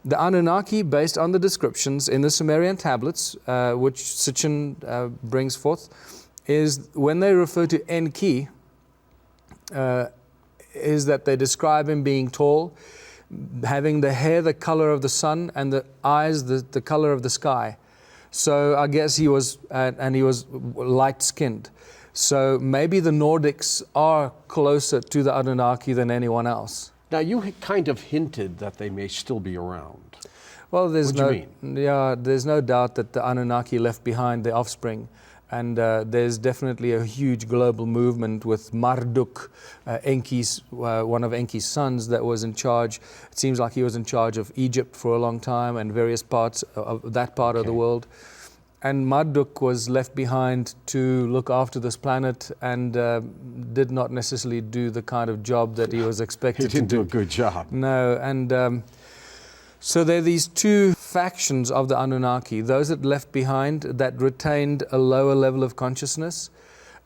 The Anunnaki, based on the descriptions in the Sumerian tablets, which Sitchin brings forth, is when they refer to Enki, is that they describe him being tall, having the hair the color of the sun, and the eyes the color of the sky. So I guess he was, and he was light-skinned. So maybe the Nordics are closer to the Anunnaki than anyone else. Now, you kind of hinted that they may still be around. Well, there's What do you mean? Yeah, there's no doubt that the Anunnaki left behind their offspring, and there's definitely a huge global movement with Marduk, Enki's one of Enki's sons, that was in charge. It seems like he was in charge of Egypt for a long time and various parts of that part of the world. And Marduk was left behind to look after this planet and did not necessarily do the kind of job that he was expected to do. He didn't do a good job. No, and so there are these two factions of the Anunnaki, those that left behind, that retained a lower level of consciousness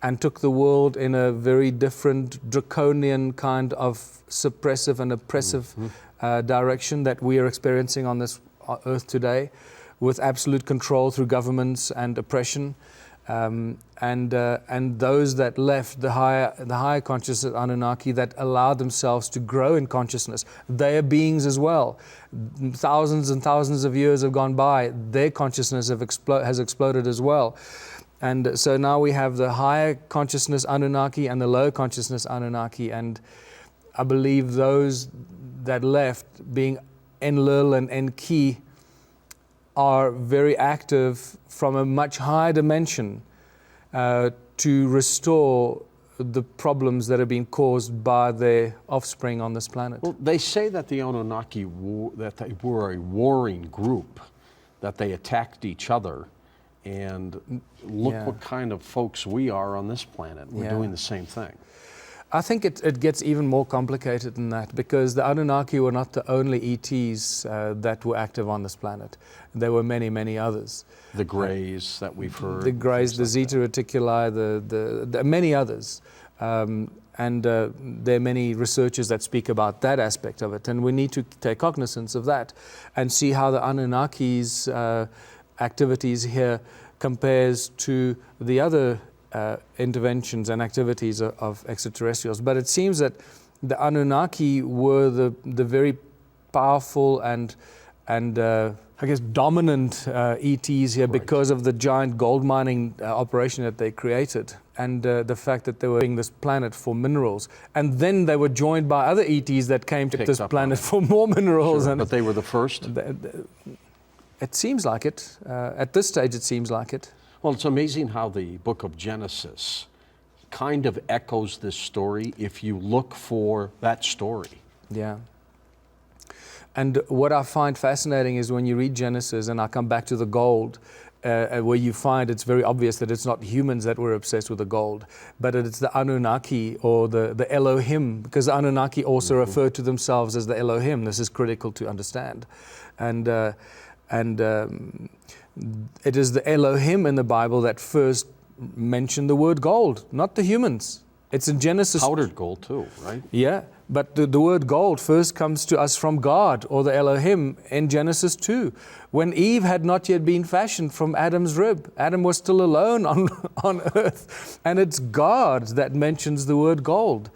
and took the world in a very different, draconian kind of suppressive and oppressive direction that we are experiencing on this earth today, with absolute control through governments and oppression, and those that left, the higher consciousness Anunnaki, that allowed themselves to grow in consciousness. They are beings as well. Thousands and thousands of years have gone by. Their consciousness has exploded as well. And so now we have the higher consciousness Anunnaki and the low consciousness Anunnaki. And I believe those that left, being Enlil and Enki, are very active from a much higher dimension to restore the problems that have been caused by their offspring on this planet. Well, they say that the Anunnaki that they were a warring group, that they attacked each other, and look what kind of folks we are on this planet. We're doing the same thing. I think it gets even more complicated than that, because the Anunnaki were not the only ETs that were active on this planet. There were many, many others. The Greys that we've heard. The Greys, the Zeta Reticuli, the many others. And there are many researchers that speak about that aspect of it. And we need to take cognizance of that and see how the Anunnaki's activities here compares to the other interventions and activities of extraterrestrials. But it seems that the Anunnaki were the very powerful and I guess dominant ETs here, because of the giant gold mining operation that they created, and the fact that they were using this planet for minerals. And then they were joined by other ETs that came to this planet for more minerals. Sure, and but they were the first? It seems like it. At this stage, it seems like it. Well, it's amazing how the book of Genesis kind of echoes this story if you look for that story. Yeah. And what I find fascinating is when you read Genesis, and I come back to the gold, where you find it's very obvious that it's not humans that were obsessed with the gold, but it's the Anunnaki or the Elohim, because the Anunnaki also refer to themselves as the Elohim. This is critical to understand. And it is the Elohim in the Bible that first mentioned the word gold, not the humans. It's in Genesis. Powdered gold too, right? Yeah, but the word gold first comes to us from God, or the Elohim, in Genesis 2, when Eve had not yet been fashioned from Adam's rib. Adam was still alone on earth, and it's God that mentions the word gold.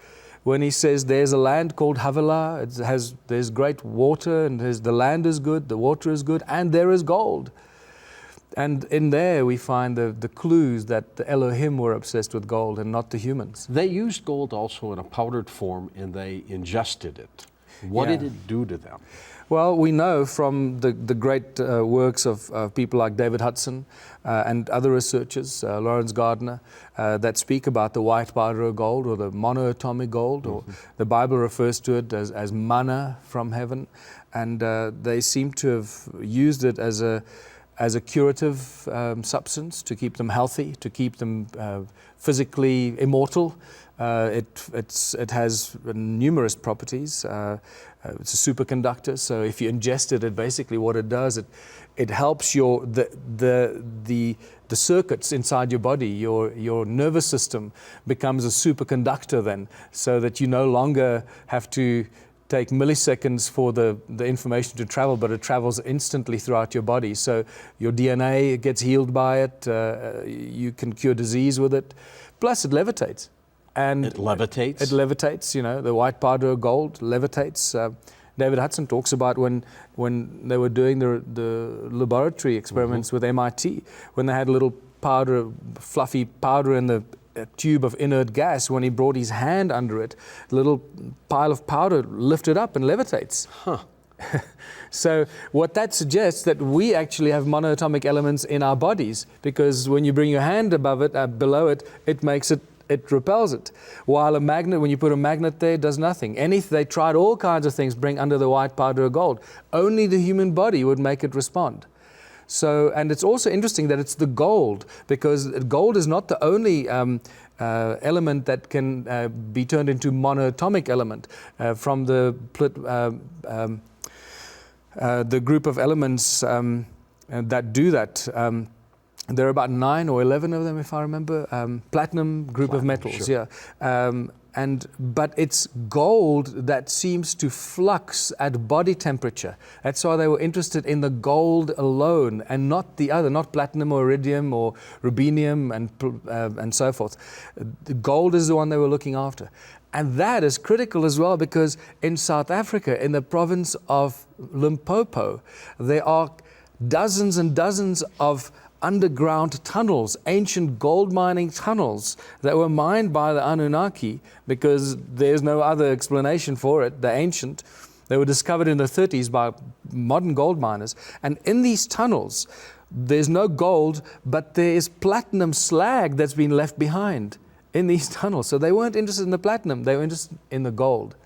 When he says there's a land called Havilah, there's great water, and the land is good, the water is good, and there is gold. And in there we find the clues that the Elohim were obsessed with gold and not the humans. They used gold also in a powdered form, and they ingested it. What did it do to them? Well, we know from the great works of people like David Hudson and other researchers, Lawrence Gardner, that speak about the white powder of gold, or the monoatomic gold, or the Bible refers to it as manna from heaven. And they seem to have used it as a curative substance to keep them healthy, to keep them physically immortal. It has numerous properties. It's a superconductor, so if you ingest it, basically what it does, it helps the circuits inside your body. Your nervous system becomes a superconductor then, so that you no longer have to take milliseconds for the information to travel, but it travels instantly throughout your body. So your DNA gets healed by it. You can cure disease with it. Plus, it levitates. And it levitates? It levitates, you know, the white powder of gold levitates. David Hudson talks about when they were doing the laboratory experiments with MIT, when they had a little powder, fluffy powder in the tube of inert gas, when he brought his hand under it, a little pile of powder lifted up and levitates. Huh. So what that suggests that we actually have monoatomic elements in our bodies, because when you bring your hand above it, below it, it repels it. While a magnet, when you put a magnet there, it does nothing. They tried all kinds of things, bring under the white powder of gold. Only the human body would make it respond. So, and it's also interesting that it's the gold, because gold is not the only element that can be turned into monoatomic element. From the group of elements that do that, there are about 9 or 11 of them, if I remember. Platinum group of metals, sure. yeah. But it's gold that seems to flux at body temperature. That's why they were interested in the gold alone and not the other, not platinum or iridium or rubidium and so forth. The gold is the one they were looking after. And that is critical as well, because in South Africa, in the province of Limpopo, there are dozens and dozens of underground tunnels, ancient gold mining tunnels that were mined by the Anunnaki, because there's no other explanation for it. They're ancient. They were discovered in the 30s by modern gold miners. And in these tunnels, there's no gold, but there is platinum slag that's been left behind in these tunnels. So they weren't interested in the platinum, they were interested in the gold.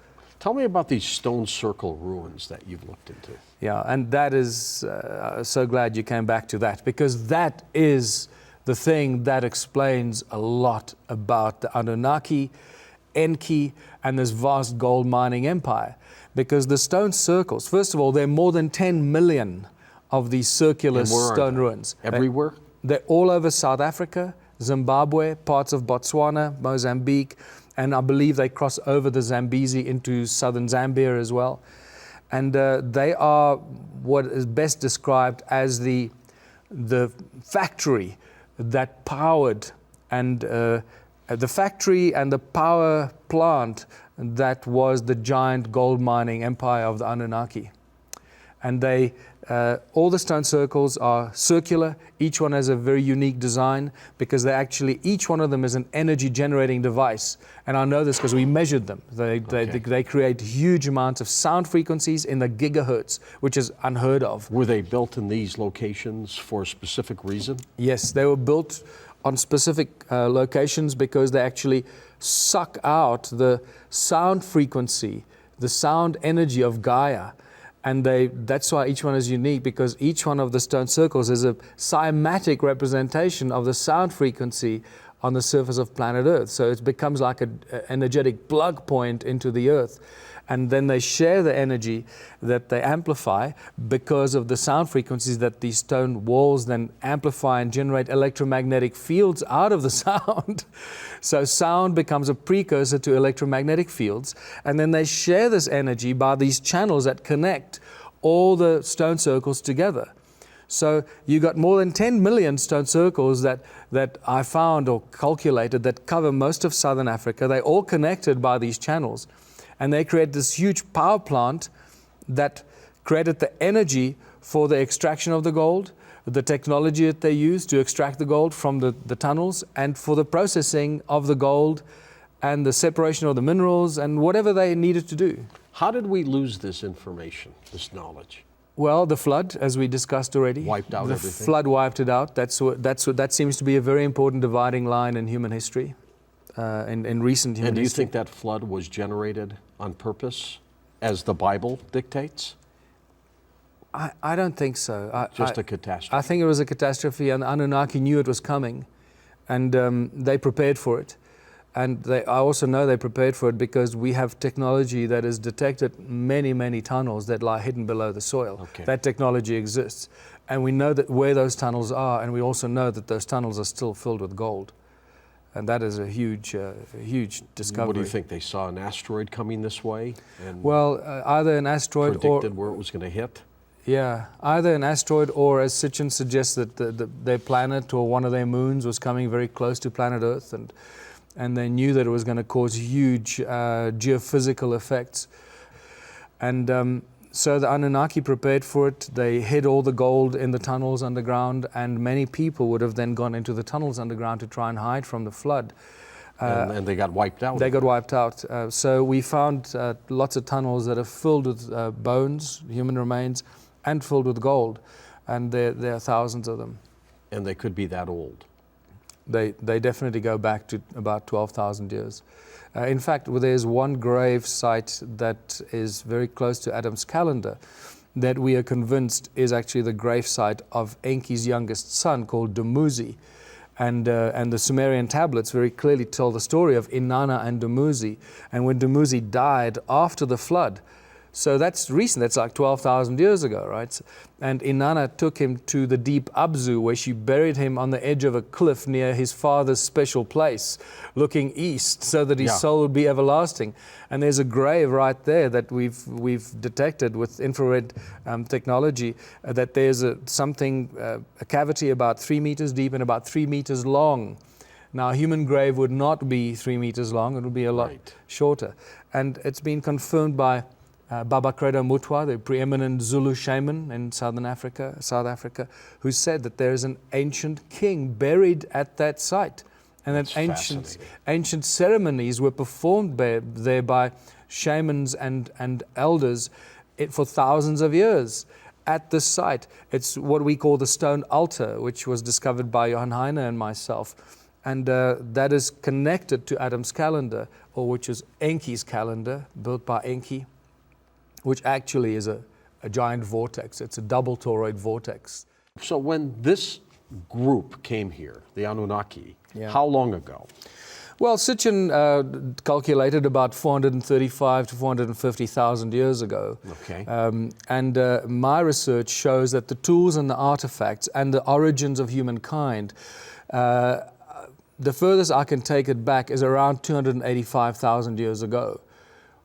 Tell me about these stone circle ruins that you've looked into. Yeah, and that is, so glad you came back to that, because that is the thing that explains a lot about the Anunnaki, Enki, and this vast gold mining empire. Because the stone circles, first of all, there are more than 10 million of these circular stone ruins. Everywhere? They're all over South Africa, Zimbabwe, parts of Botswana, Mozambique, and I believe they cross over the Zambezi into southern Zambia as well. And they are what is best described as the factory that powered, and the factory and the power plant that was the giant gold mining empire of the Anunnaki. And all the stone circles are circular. Each one has a very unique design, because each one of them is an energy generating device. And I know this because we measured them. They create huge amounts of sound frequencies in the gigahertz, which is unheard of. Were they built in these locations for a specific reason? Yes, they were built on specific locations because they actually suck out the sound frequency, the sound energy of Gaia. And that's why each one is unique, because each one of the stone circles is a cymatic representation of the sound frequency on the surface of planet Earth. So it becomes like an energetic plug point into the Earth. And then they share the energy that they amplify because of the sound frequencies that these stone walls then amplify and generate electromagnetic fields out of the sound. So sound becomes a precursor to electromagnetic fields. And then they share this energy by these channels that connect all the stone circles together. So you got more than 10 million stone circles that I found or calculated that cover most of southern Africa. They're all connected by these channels. And they create this huge power plant that created the energy for the extraction of the gold, the technology that they use to extract the gold from the tunnels, and for the processing of the gold and the separation of the minerals and whatever they needed to do. How did we lose this information, this knowledge? Well, the flood, as we discussed already. Wiped out everything? The flood wiped it out. That seems to be a very important dividing line in human history. In recent human And do you history. think that flood was generated on purpose, as the Bible dictates? I don't think so. Just a catastrophe? I think it was a catastrophe, and the Anunnaki knew it was coming, and they prepared for it. And I also know they prepared for it because we have technology that has detected many, many tunnels that lie hidden below the soil. Okay. That technology exists. And we know that where those tunnels are, and we also know that those tunnels are still filled with gold. And that is a huge discovery. What do you think? They saw an asteroid coming this way and Well, either an asteroid predicted where it was going to hit? Yeah, either an asteroid or, as Sitchin suggests, that their planet or one of their moons was coming very close to planet Earth, and they knew that it was going to cause huge geophysical effects. And so the Anunnaki prepared for it. They hid all the gold in the tunnels underground, and many people would have then gone into the tunnels underground to try and hide from the flood. And they got wiped out. They got wiped out. So we found lots of tunnels that are filled with bones, human remains, and filled with gold. And there are thousands of them. And they could be that old. They definitely go back to about 12,000 years. In fact, there's one grave site that is very close to Adam's calendar that we are convinced is actually the grave site of Enki's youngest son, called Dumuzi. And the Sumerian tablets very clearly tell the story of Inanna and Dumuzi. And when Dumuzi died after the flood, so that's recent, that's like 12,000 years ago, right? And Inanna took him to the deep Abzu, where she buried him on the edge of a cliff near his father's special place, looking east, so that his soul would be everlasting. And there's a grave right there that we've detected with infrared technology, that there's a cavity about 3 meters deep and about 3 meters long. Now, a human grave would not be 3 meters long, it would be a lot shorter. And it's been confirmed by Baba Credo Mutwa, the preeminent Zulu shaman in South Africa, who said that there is an ancient king buried at that site. And that ancient ceremonies were performed there by shamans and elders for thousands of years at this site. It's what we call the stone altar, which was discovered by Johann Heine and myself. And that is connected to Adam's calendar, or which is Enki's calendar, built by Enki, which actually is a giant vortex. It's a double toroid vortex. So when this group came here, the Anunnaki, how long ago? Well, Sitchin calculated about 435 to 450,000 years ago. Okay. And my research shows that the tools and the artifacts and the origins of humankind, the furthest I can take it back is around 285,000 years ago,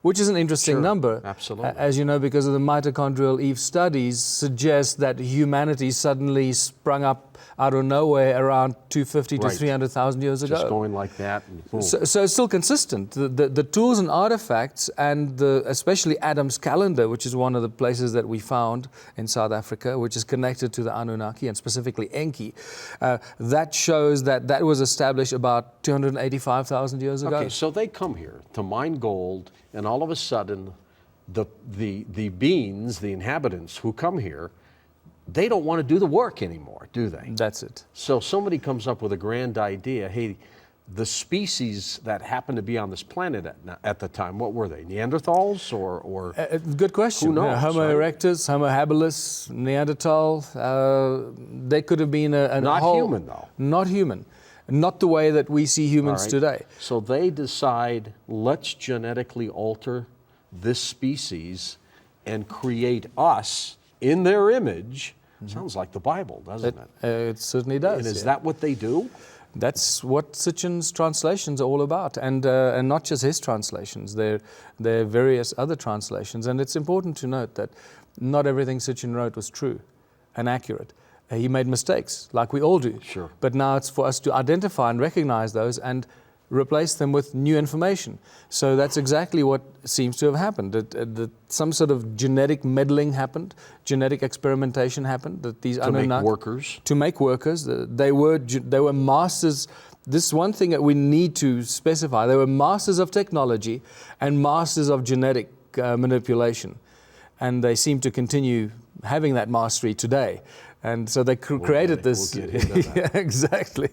which is an interesting number. Absolutely. As you know, because of the mitochondrial Eve studies, suggest that humanity suddenly sprung up out of nowhere around 250 to 300,000 years ago. Just going like that. And boom. So it's still consistent. The tools and artifacts, and especially Adam's calendar, which is one of the places that we found in South Africa, which is connected to the Anunnaki and specifically Enki, that shows that was established about 285,000 years ago. Okay, so they come here to mine gold, and all of a sudden, the beings, the inhabitants who come here, they don't want to do the work anymore, do they? That's it. So somebody comes up with a grand idea. Hey, the species that happened to be on this planet at the time, what were they? Neanderthals or good question. Who knows? Homo erectus, Homo habilis, Neanderthal. They could have been not human, though. Not human. Not the way that we see humans today. So they decide, let's genetically alter this species and create us in their image. Sounds like the Bible, doesn't it? It certainly does. And is that what they do? That's what Sitchin's translations are all about, and not just his translations. There are various other translations, and it's important to note that not everything Sitchin wrote was true and accurate. He made mistakes, like we all do. Sure. But now it's for us to identify and recognize those and replace them with new information. So that's exactly what seems to have happened. That some sort of genetic meddling happened, genetic experimentation happened. That these to make workers. To make workers. They were masters. This is one thing that we need to specify. They were masters of technology and masters of genetic manipulation. And they seem to continue having that mastery today. And so they created this. We'll get into that. Yeah, exactly.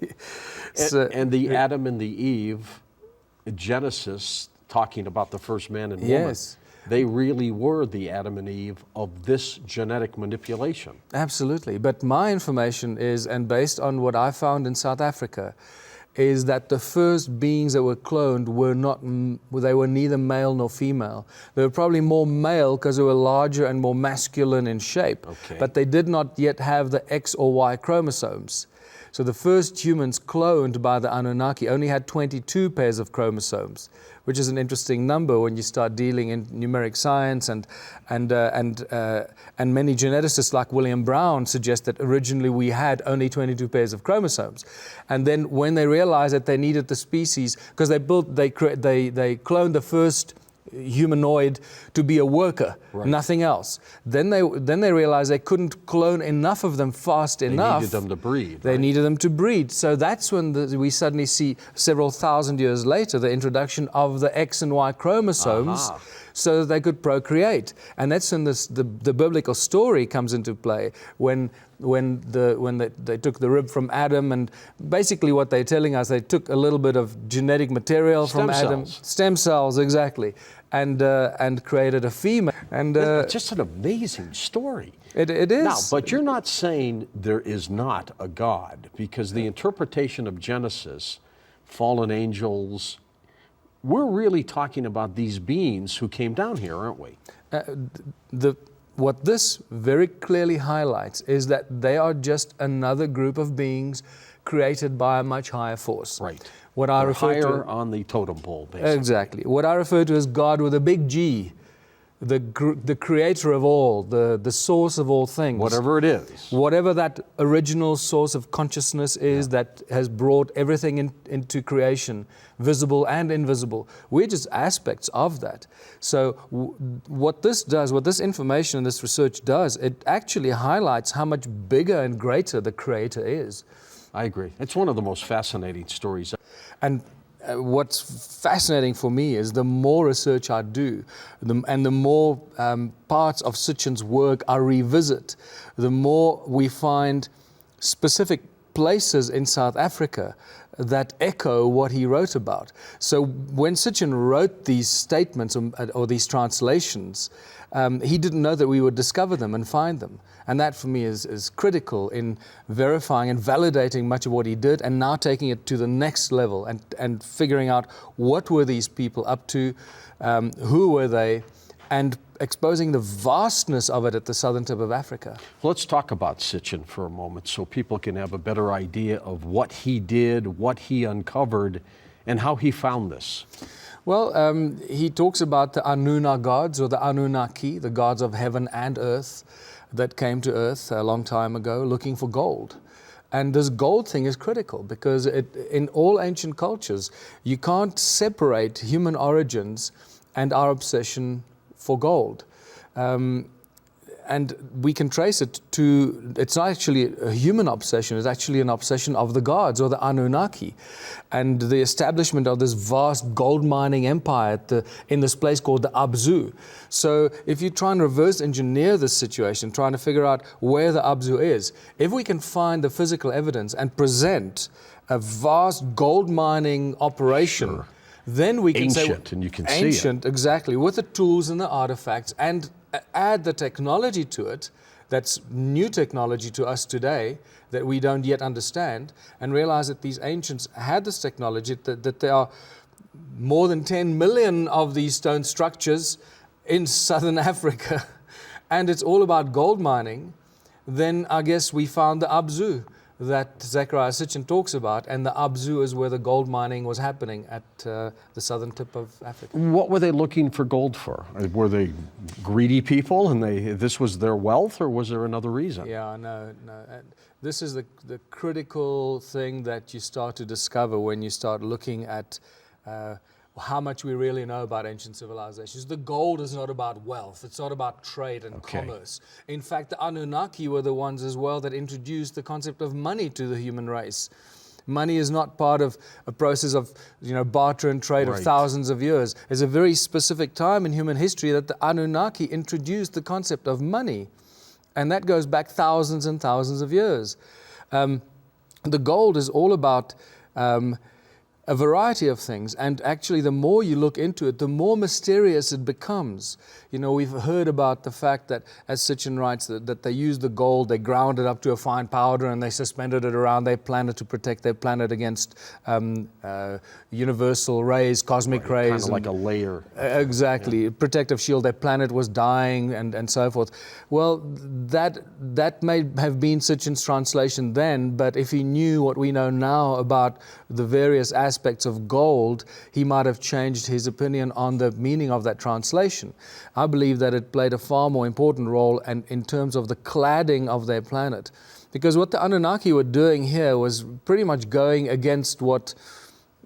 And the Adam and the Eve, Genesis, talking about the first man and woman, yes, they really were the Adam and Eve of this genetic manipulation. Absolutely. But my information is, and based on what I found in South Africa, is that the first beings that were cloned they were neither male nor female. They were probably more male because they were larger and more masculine in shape. Okay. But they did not yet have the X or Y chromosomes. So the first humans cloned by the Anunnaki only had 22 pairs of chromosomes, which is an interesting number when you start dealing in numeric science, and many geneticists like William Brown suggest that originally we had only 22 pairs of chromosomes. And then when they realized that they needed the species, because they cloned the first humanoid to be a worker, nothing else. Then they realized they couldn't clone enough of them fast enough. They needed them to breed. They needed them to breed. So that's when we suddenly see, several thousand years later, the introduction of the X and Y chromosomes, so that they could procreate. And that's when the biblical story comes into play, when they took the rib from Adam, and basically what they're telling us, they took a little bit of genetic material from Adam. Stem cells, exactly. And created a female. And it's just an amazing story. It is. Now, but you're not saying there is not a God, because the interpretation of Genesis, fallen angels, we're really talking about these beings who came down here, aren't we? What this very clearly highlights is that they are just another group of beings created by a much higher force. Right. What I refer higher to on the totem pole, basically. Exactly. What I refer to as God with a big G, the creator of all, the source of all things. Whatever it is. Whatever that original source of consciousness is that has brought everything into creation, visible and invisible. We're just aspects of that. So what this does, what this information and this research does, it actually highlights how much bigger and greater the creator is. I agree. It's one of the most fascinating stories. And what's fascinating for me is the more research I do, and the more parts of Sitchin's work I revisit, the more we find specific places in South Africa that echo what he wrote about. So when Sitchin wrote these statements or these translations, he didn't know that we would discover them and find them. And that for me is critical in verifying and validating much of what he did, and now taking it to the next level and figuring out what were these people up to, who were they, and exposing the vastness of it at the southern tip of Africa. Let's talk about Sitchin for a moment so people can have a better idea of what he did, what he uncovered, and how he found this. Well, he talks about the Anunna gods, or the Anunnaki, the gods of heaven and earth, that came to earth a long time ago looking for gold. And this gold thing is critical because in all ancient cultures, you can't separate human origins and our obsession for gold. And we can trace it to, it's not actually a human obsession, it's actually an obsession of the gods, or the Anunnaki. And the establishment of this vast gold mining empire in this place called the Abzu. So if you try and reverse engineer this situation, trying to figure out where the Abzu is, if we can find the physical evidence and present a vast gold mining operation, then we can say ancient, and you can see it. Ancient, exactly, with the tools and the artifacts, and add the technology to it, that's new technology to us today that we don't yet understand, and realize that these ancients had this technology, that there are more than 10 million of these stone structures in southern Africa, and it's all about gold mining. Then I guess we found the Abzu that Zechariah Sitchin talks about, and the Abzu is where the gold mining was happening at the southern tip of Africa. What were they looking for gold for? Were they greedy people and this was their wealth, or was there another reason? Yeah, no. This is the critical thing that you start to discover when you start looking at how much we really know about ancient civilizations. The gold is not about wealth. It's not about trade and commerce. In fact, the Anunnaki were the ones as well that introduced the concept of money to the human race. Money is not part of a process of barter and trade of thousands of years. There's a very specific time in human history that the Anunnaki introduced the concept of money. And that goes back thousands and thousands of years. The gold is all about a variety of things. And actually, the more you look into it, the more mysterious it becomes. You know, we've heard about the fact that, as Sitchin writes, that they used the gold, they ground it up to a fine powder, and they suspended it around their planet to protect their planet against universal rays, cosmic rays. Kind of like a layer. Exactly. Yeah. Protective shield. Their planet was dying and so forth. Well, that may have been Sitchin's translation then, but if he knew what we know now about the various aspects of gold, he might have changed his opinion on the meaning of that translation. I believe that it played a far more important role in terms of the cladding of their planet. Because what the Anunnaki were doing here was pretty much going against what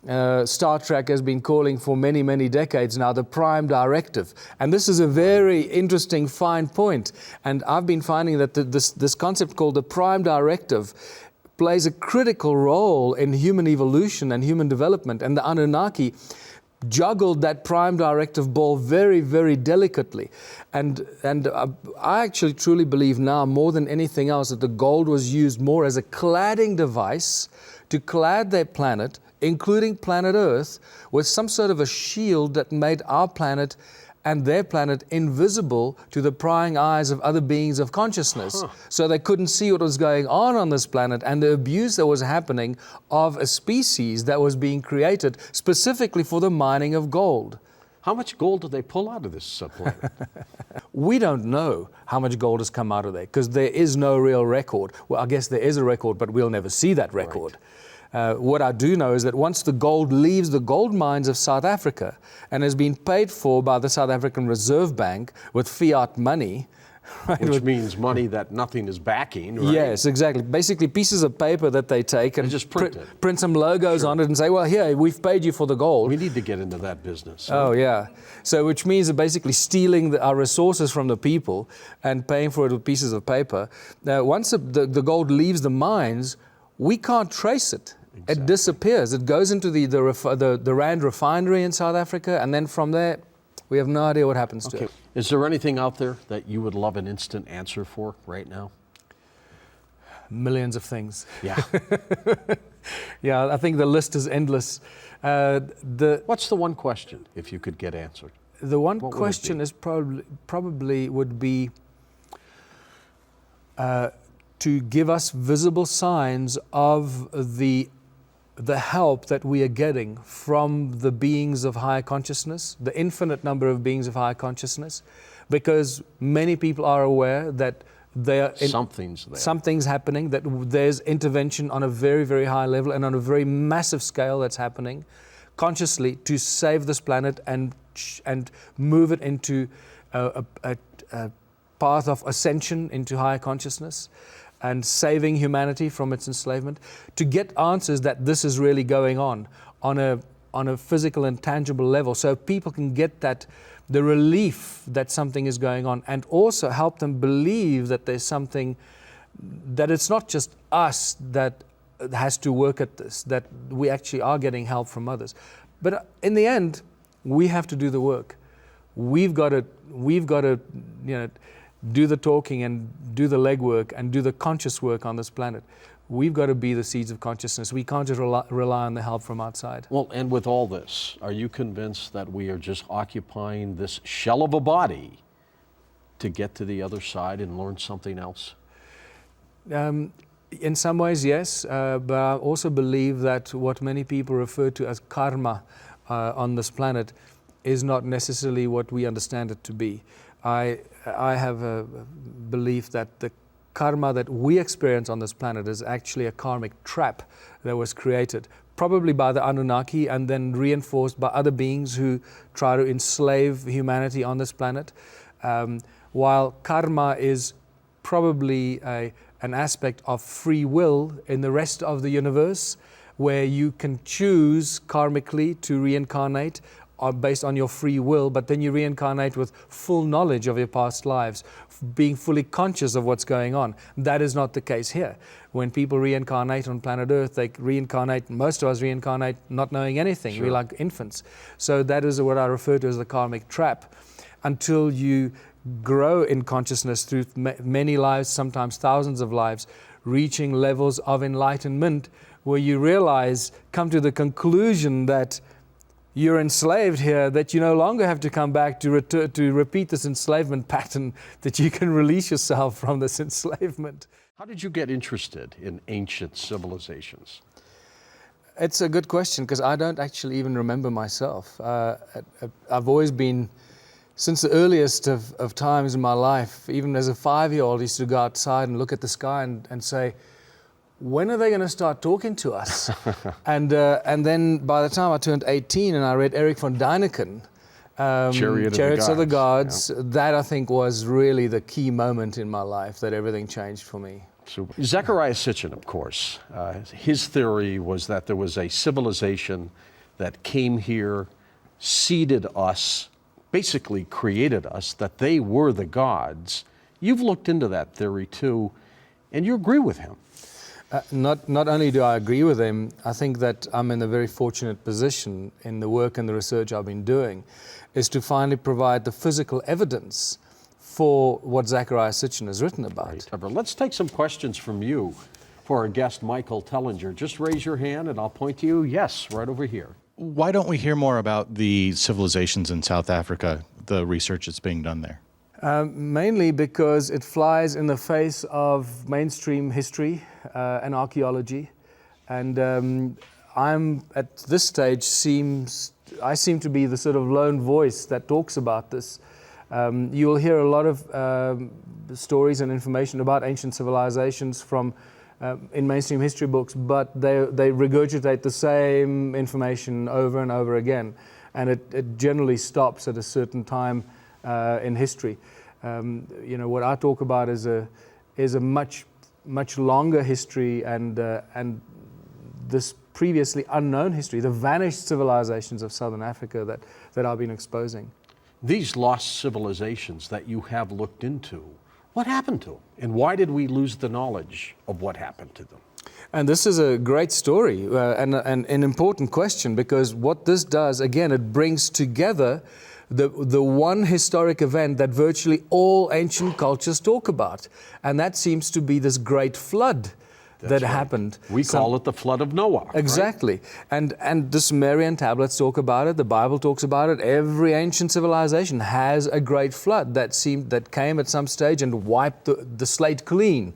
Star Trek has been calling for many, many decades now, the Prime Directive. And this is a very interesting, fine point. And I've been finding that this concept called the Prime Directive plays a critical role in human evolution and human development. And the Anunnaki juggled that Prime Directive ball very, very delicately. And I actually truly believe now, more than anything else, that the gold was used more as a cladding device to clad their planet, including planet Earth, with some sort of a shield that made our planet and their planet invisible to the prying eyes of other beings of consciousness. So they couldn't see what was going on this planet and the abuse that was happening of a species that was being created specifically for the mining of gold. How much gold did they pull out of this planet? We don't know how much gold has come out of there because there is no real record. Well, I guess there is a record, but we'll never see that record. Right. What I do know is that once the gold leaves the gold mines of South Africa and has been paid for by the South African Reserve Bank with fiat money, right, which means money that nothing is backing, right? Yes, exactly. Basically pieces of paper that they take and just print some logos on it and say, well, here, we've paid you for the gold. We need to get into that business. Oh, yeah. So which means they're basically stealing our resources from the people and paying for it with pieces of paper. Once the gold leaves the mines, we can't trace it. Exactly. It disappears. It goes into the Rand refinery in South Africa, and then from there, we have no idea what happens to it. Is there anything out there that you would love an instant answer for right now? Millions of things. Yeah. Yeah, I think the list is endless. What's the one question, if you could get answered? The one question is probably would be to give us visible signs of the help that we are getting from the beings of higher consciousness, the infinite number of beings of higher consciousness, because many people are aware that something's happening, that there's intervention on a very, very high level and on a very massive scale that's happening consciously to save this planet and move it into a path of ascension into higher consciousness and saving humanity from its enslavement, to get answers that this is really going on a physical and tangible level, so people can get the relief that something is going on, and also help them believe that there's something, that it's not just us that has to work at this, that we actually are getting help from others. But in the end, we have to do the work. We've got to do the talking and do the legwork and do the conscious work on this planet. We've got to be the seeds of consciousness. We can't just rely on the help from outside. Well, and with all this, are you convinced that we are just occupying this shell of a body to get to the other side and learn something else? In some ways, yes, but I also believe that what many people refer to as karma on this planet is not necessarily what we understand it to be. I have a belief that the karma that we experience on this planet is actually a karmic trap that was created, probably by the Anunnaki and then reinforced by other beings who try to enslave humanity on this planet. While karma is probably an aspect of free will in the rest of the universe, where you can choose karmically to reincarnate based on your free will, but then you reincarnate with full knowledge of your past lives, being fully conscious of what's going on. That is not the case here. When people reincarnate on planet Earth, most of us reincarnate not knowing anything. Sure. We're like infants. So that is what I refer to as the karmic trap. Until you grow in consciousness through many lives, sometimes thousands of lives, reaching levels of enlightenment where you realize, come to the conclusion that you're enslaved here, that you no longer have to come back to repeat this enslavement pattern, that you can release yourself from this enslavement. How did you get interested in ancient civilizations? It's a good question, because I don't actually even remember myself. I've always been, since the earliest of times in my life, even as a 5-year-old, I used to go outside and look at the sky and say, when are they going to start talking to us? and then by the time I turned 18 and I read Erich von Däniken, Chariots of the Gods, yeah. That I think was really the key moment in my life that everything changed for me. Super. Zecharia Sitchin, of course, his theory was that there was a civilization that came here, seeded us, basically created us, that they were the gods. You've looked into that theory too, and you agree with him. Not only do I agree with him, I think that I'm in a very fortunate position in the work and the research I've been doing, is to finally provide the physical evidence for what Zecharia Sitchin has written about. Right. Let's take some questions from you for our guest, Michael Tellinger. Just raise your hand and I'll point to you. Yes, right over here. Why don't we hear more about the civilizations in South Africa, the research that's being done there? Mainly because it flies in the face of mainstream history and archaeology, and I'm at this stage I seem to be the sort of lone voice that talks about this. You will hear a lot of stories and information about ancient civilizations from in mainstream history books, but they regurgitate the same information over and over again, and it generally stops at a certain time in history. You know, what I talk about is a much longer history and this previously unknown history, the vanished civilizations of Southern Africa that I've been exposing. These lost civilizations that you have looked into, what happened to them? And why did we lose the knowledge of what happened to them? And this is a great story and an important question, because what this does, again, it brings together the one historic event that virtually all ancient cultures talk about. And that seems to be this great flood that happened. We call it the flood of Noah. Exactly. Right? And the Sumerian tablets talk about it, the Bible talks about it. Every ancient civilization has a great flood that came at some stage and wiped the slate clean.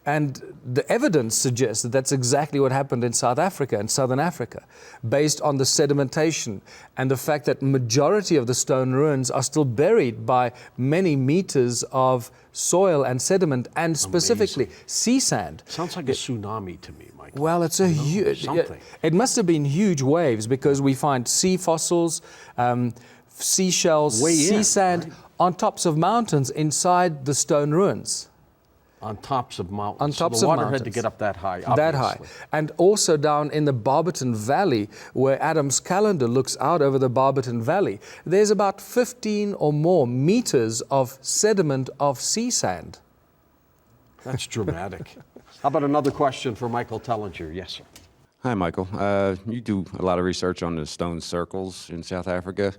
And the evidence suggests that that's exactly what happened in South Africa and Southern Africa, based on the sedimentation and the fact that majority of the stone ruins are still buried by many meters of soil and sediment, and specifically sea sand. Sounds like a tsunami to me, Michael. Well, it's a huge, it must have been huge waves, because we find sea fossils, seashells, sea sand, right, on tops of mountains inside the stone ruins. On tops of mountains. On tops so the of water mountains. had to get up that high, obviously. That high. And also down in the Barberton Valley, where Adam's calendar looks out over the Barberton Valley, there's about 15 or more meters of sediment of sea sand. That's dramatic. How about another question for Michael Tellinger? Yes, sir. Hi, Michael. You do a lot of research on the stone circles in South Africa.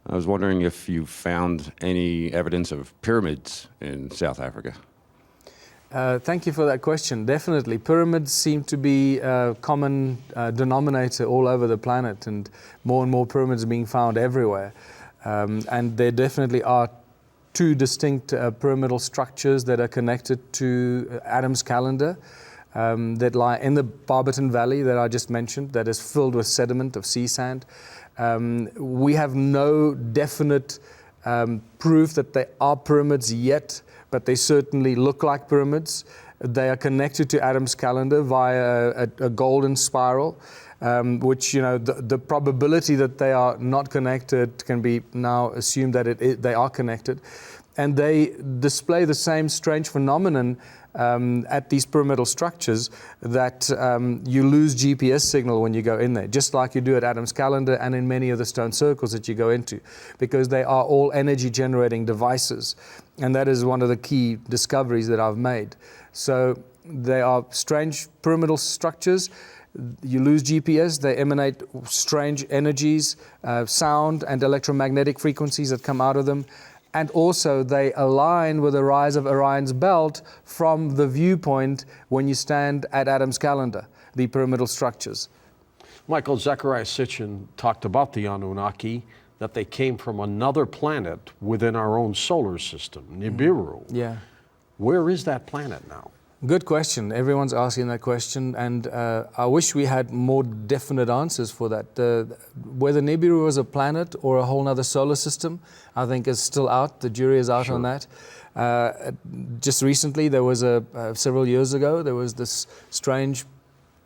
I was wondering if you found any evidence of pyramids in South Africa. Thank you for that question. Definitely. Pyramids seem to be a common denominator all over the planet, and more pyramids are being found everywhere. And there definitely are two distinct pyramidal structures that are connected to Adam's calendar that lie in the Barberton Valley that I just mentioned, that is filled with sediment of sea sand. We have no definite proof that they are pyramids yet, but they certainly look like pyramids. They are connected to Adam's calendar via a golden spiral, which, you know, the probability that they are not connected can be now assumed that they are connected. And they display the same strange phenomenon at these pyramidal structures, that you lose GPS signal when you go in there, just like you do at Adam's calendar and in many of the stone circles that you go into, because they are all energy generating devices. And that is one of the key discoveries that I've made. So they are strange pyramidal structures. You lose GPS, they emanate strange energies, sound and electromagnetic frequencies that come out of them. and also they align with the rise of Orion's belt from the viewpoint when you stand at Adam's calendar, the pyramidal structures. Michael, Zechariah Sitchin talked about the Anunnaki, that they came from another planet within our own solar system, Nibiru. Yeah. Where is that planet now? Good question. Everyone's asking that question, and I wish we had more definite answers for that. Whether Nibiru was a planet or a whole other solar system, I think is still out. The jury is out on that. Just recently, there was several years ago, there was this strange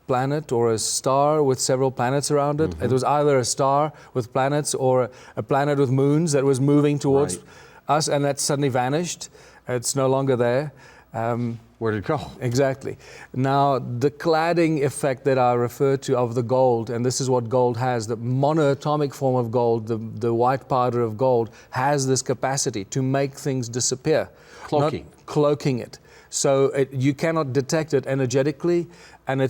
planet or a star with several planets around it. It was either a star with planets or a planet with moons that was moving towards us, and that suddenly vanished. It's no longer there. Where'd it go? Exactly. Now, the cladding effect that I referred to of the gold, and this is what gold has, the monoatomic form of gold, the white powder of gold, has this capacity to make things disappear. Cloaking. Not cloaking it. So you cannot detect it energetically, and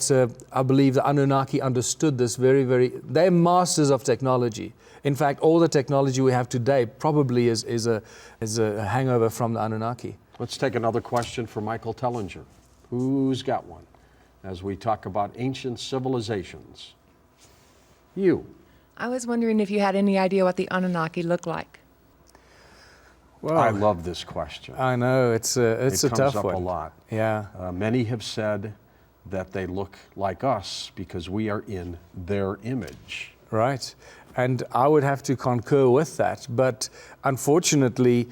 I believe the Anunnaki understood this they're masters of technology. In fact, all the technology we have today probably is a hangover from the Anunnaki. Let's take another question for Michael Tellinger. Who's got one? As we talk about ancient civilizations. You. I was wondering if you had any idea what the Anunnaki look like. Well, I love this question. I know, it's a tough one. It comes up a lot. Yeah. Many have said that they look like us because we are in their image. Right. And I would have to concur with that. But unfortunately,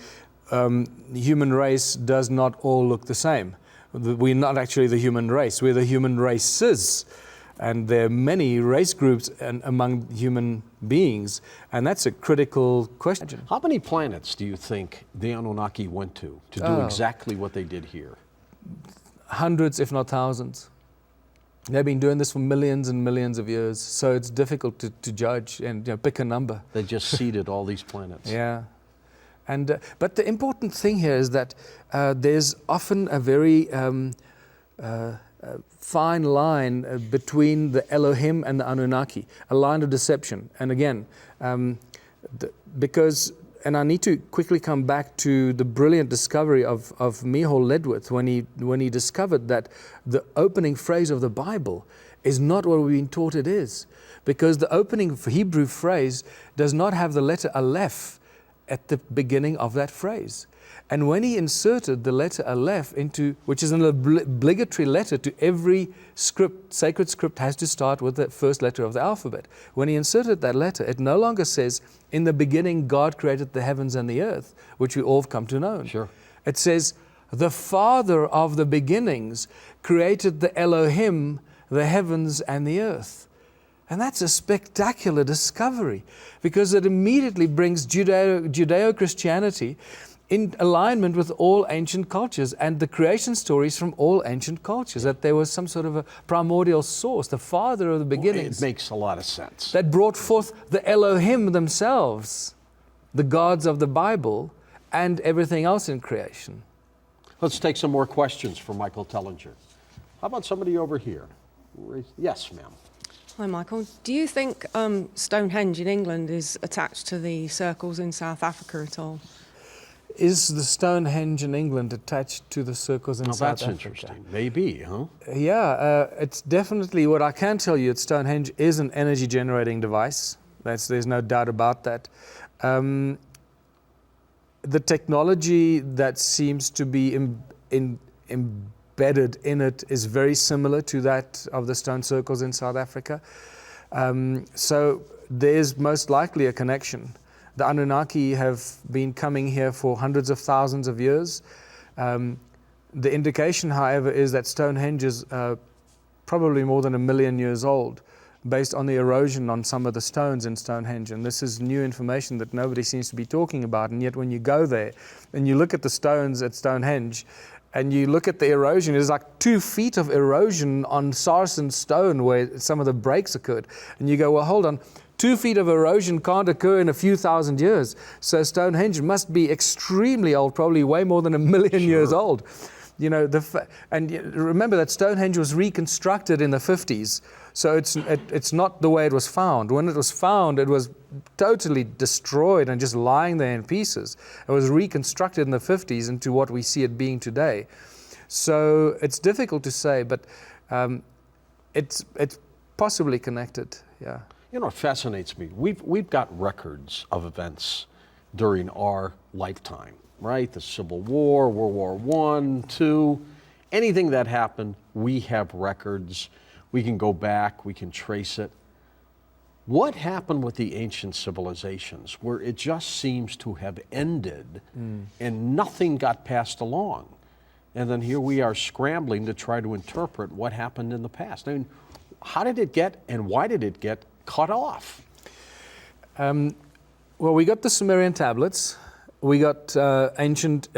the human race does not all look the same. We're not actually the human race. We're the human races. And there are many race groups among human beings. And that's a critical question. How many planets do you think the Anunnaki went to do exactly what they did here? Hundreds, if not thousands. They've been doing this for millions and millions of years, so it's difficult to judge and pick a number. They just seeded all these planets. Yeah. And but the important thing here is that there's often a very fine line between the Elohim and the Anunnaki, a line of deception. And again, and I need to quickly come back to the brilliant discovery of Micheal Ledwith when he discovered that the opening phrase of the Bible is not what we've been taught it is, because the opening Hebrew phrase does not have the letter Aleph at the beginning of that phrase. And when he inserted the letter Aleph which is an obligatory letter to every script, sacred script has to start with the first letter of the alphabet. When he inserted that letter, it no longer says, in the beginning God created the heavens and the earth, which we all have come to know. Sure. It says, the Father of the beginnings created the Elohim, the heavens and the earth. And that's a spectacular discovery, because it immediately brings Judeo-Christianity in alignment with all ancient cultures and the creation stories from all ancient cultures, that there was some sort of a primordial source, the Father of the beginnings. It makes a lot of sense. That brought forth the Elohim themselves, the gods of the Bible, and everything else in creation. Let's take some more questions for Michael Tellinger. How about somebody over here? Yes, ma'am. Hi, Michael. Do you think Stonehenge in England is attached to the circles in South Africa at all? Is the Stonehenge in England attached to the circles in South Africa? That's interesting. Maybe, huh? Yeah, it's definitely, what I can tell you, Stonehenge is an energy generating device. There's no doubt about that. The technology that seems to be embedded in it is very similar to that of the stone circles in South Africa. So there's most likely a connection. The Anunnaki have been coming here for hundreds of thousands of years. The indication, however, is that Stonehenge is probably more than 1 million years old, based on the erosion on some of the stones in Stonehenge. And this is new information that nobody seems to be talking about. And yet when you go there and you look at the stones at Stonehenge, and you look at the erosion, it's like 2 feet of erosion on Sarsen stone where some of the breaks occurred. And you go, well, hold on. 2 feet of erosion can't occur in a few thousand years. So Stonehenge must be extremely old, probably way more than 1 million years old. You know, remember that Stonehenge was reconstructed in the 50s, so it's not the way it was found. When it was found, it was totally destroyed and just lying there in pieces. It was reconstructed in the 50s into what we see it being today. So it's difficult to say, but it's possibly connected. Yeah. You know, it fascinates me. We've got records of events during our lifetime, right? The Civil War, World War I, II, anything that happened, we have records. We can go back, we can trace it. What happened with the ancient civilizations where it just seems to have ended and nothing got passed along? And then here we are scrambling to try to interpret what happened in the past. I mean, how did it get and why did it get cut off? Well, we got the Sumerian tablets. We got ancient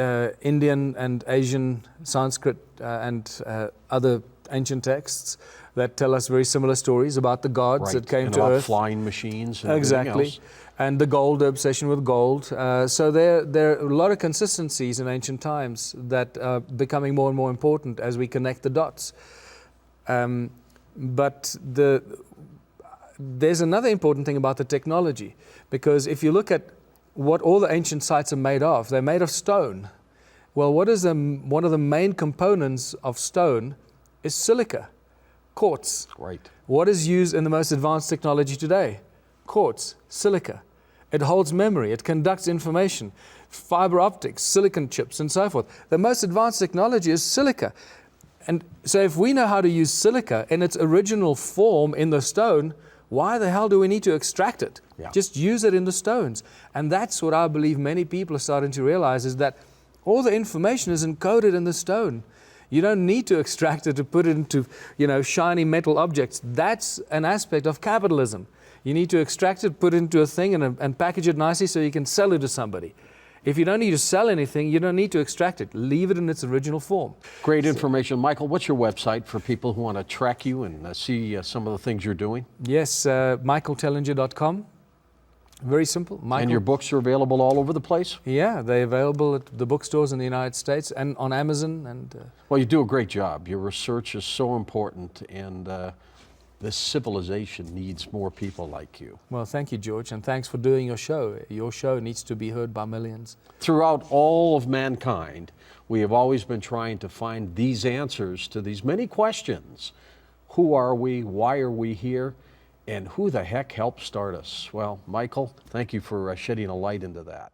Indian and Asian Sanskrit and other ancient texts that tell us very similar stories about the gods that came to about Earth. Flying machines and Exactly. everything else. And the gold, the obsession with gold. So there are a lot of consistencies in ancient times that are becoming more and more important as we connect the dots. But there's another important thing about the technology, because if you look at what all the ancient sites are made of, they're made of stone. Well, one of the main components of stone is silica, quartz. Right. What is used in the most advanced technology today? Quartz, silica. It holds memory, it conducts information, fiber optics, silicon chips, and so forth. The most advanced technology is silica. And so if we know how to use silica in its original form in the stone, why the hell do we need to extract it? Yeah. Just use it in the stones. And that's what I believe many people are starting to realize, is that all the information is encoded in the stone. You don't need to extract it to put it into, shiny metal objects. That's an aspect of capitalism. You need to extract it, put it into a thing and package it nicely so you can sell it to somebody. If you don't need to sell anything, you don't need to extract it. Leave it in its original form. Great information. Michael, what's your website for people who want to track you and see some of the things you're doing? Yes, michaeltellinger.com. Very simple. Michael. And your books are available all over the place? Yeah, they're available at the bookstores in the United States and on Amazon. And Well, you do a great job. Your research is so important, and this civilization needs more people like you. Well, thank you, George, and thanks for doing your show. Your show needs to be heard by millions. Throughout all of mankind, we have always been trying to find these answers to these many questions. Who are we? Why are we here? And who the heck helped start us? Well, Michael, thank you for shedding a light into that.